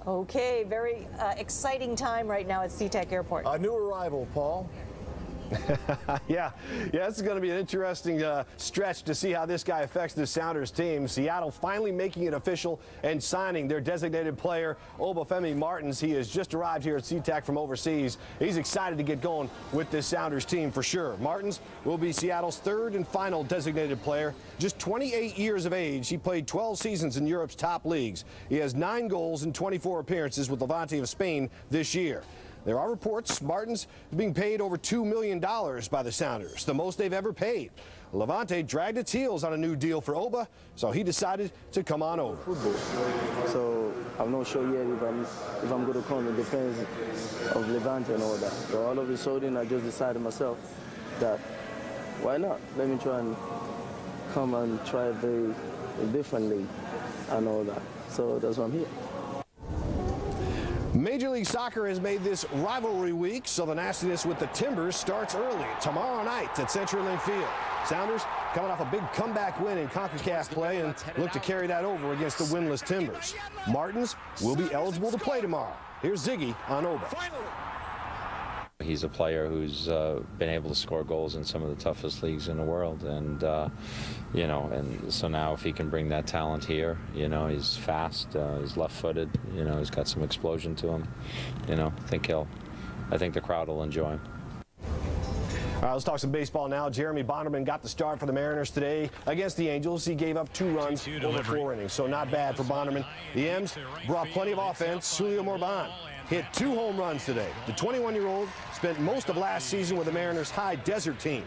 Okay, very exciting time right now at SeaTac Airport. A new arrival, Paul. Yeah, this is going to be an interesting stretch to see how this guy affects the Sounders team. Seattle finally making it official and signing their designated player, Obafemi Martins. He has just arrived here at SeaTac from overseas. He's excited to get going with this Sounders team for sure. Martins will be Seattle's third and final designated player. Just 28 years of age, he played 12 seasons in Europe's top leagues. He has 9 goals in 24 appearances with Levante of Spain this year. There are reports Martins is being paid over $2 million by the Sounders, the most they've ever paid. Levante dragged its heels on a new deal for Oba, so he decided to come on over. So I'm not sure yet if I'm going to come. It depends of Levante and all that. So all of a sudden, I just decided myself that why not? Let me try and come and try a different league and all that. So that's why I'm here. Major League Soccer has made this rivalry week, so the nastiness with the Timbers starts early tomorrow night at CenturyLink Field. Sounders coming off a big comeback win in CONCACAF play and look to carry that over against the winless Timbers. Martins will be eligible to play tomorrow. Here's Ziggy on Oba. He's a player who's been able to score goals in some of the toughest leagues in the world, and you know, and so now if he can bring that talent here, you know, he's fast, he's left-footed, you know, he's got some explosion to him, you know, I think the crowd will enjoy him. All right, let's talk some baseball now. Jeremy Bonderman got the start for the Mariners today against the Angels. He gave up 2 runs over 4 innings, so not bad for Bonderman. The M's brought plenty of offense. Julio Morban hit 2 home runs today. The 21-year-old spent most of last season with the Mariners' high desert team.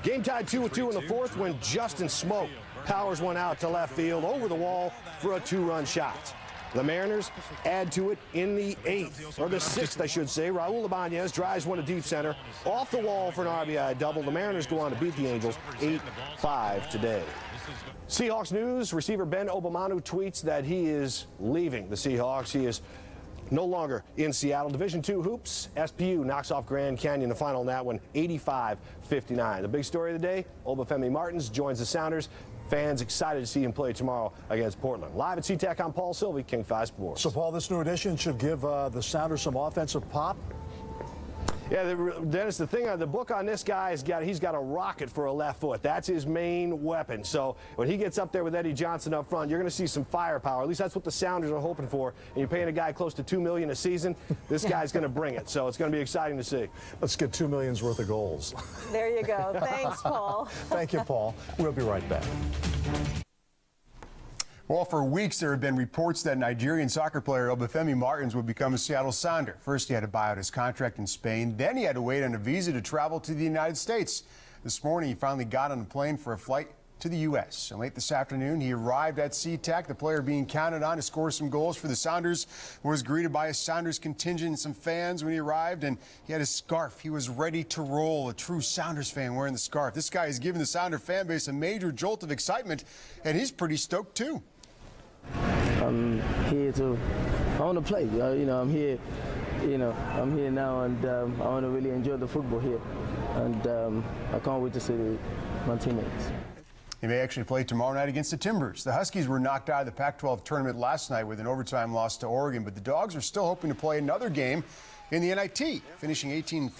Game tied 2-2 in the 4th when Justin Smoke powers one out to left field over the wall for a 2-run shot. The Mariners add to it in the 8th, or the 6th, I should say. Raul Ibanez drives one to deep center, off the wall for an RBI double. The Mariners go on to beat the Angels 8-5 today. Seahawks news, receiver Ben Obamanu tweets that he is leaving the Seahawks. He is no longer in Seattle. Division II hoops, SPU knocks off Grand Canyon, the final in that one, 85-59. The big story of the day, Obafemi Martins joins the Sounders. Fans excited to see him play tomorrow against Portland. Live at SeaTac, I'm Paul Sylvie, King 5 Sports. So, Paul, this new addition should give the Sounders some offensive pop? Yeah, Dennis, the thing on the book on this guy is he's got a rocket for a left foot. That's his main weapon. So when he gets up there with Eddie Johnson up front, you're going to see some firepower. At least that's what the Sounders are hoping for. And you're paying a guy close to $2 million a season. This guy's going to bring it. So it's going to be exciting to see. Let's get $2 million's worth of goals. There you go. Thanks, Paul. Thank you, Paul. We'll be right back. Well, for weeks there have been reports that Nigerian soccer player Obafemi Martins would become a Seattle Sounder. First, he had to buy out his contract in Spain. Then he had to wait on a visa to travel to the United States. This morning, he finally got on a plane for a flight to the U.S. And late this afternoon, he arrived at SeaTac. The player being counted on to score some goals for the Sounders was greeted by a Sounders contingent and some fans when he arrived, and he had his scarf. He was ready to roll, a true Sounders fan wearing the scarf. This guy has given the Sounder fan base a major jolt of excitement, and he's pretty stoked, too. I'm here I want to play. You know, I'm here. You know, I'm here now, and I want to really enjoy the football here, and I can't wait to see my teammates. He may actually play tomorrow night against the Timbers. The Huskies were knocked out of the Pac-12 tournament last night with an overtime loss to Oregon, but the Dogs are still hoping to play another game in the NIT, finishing 18-15.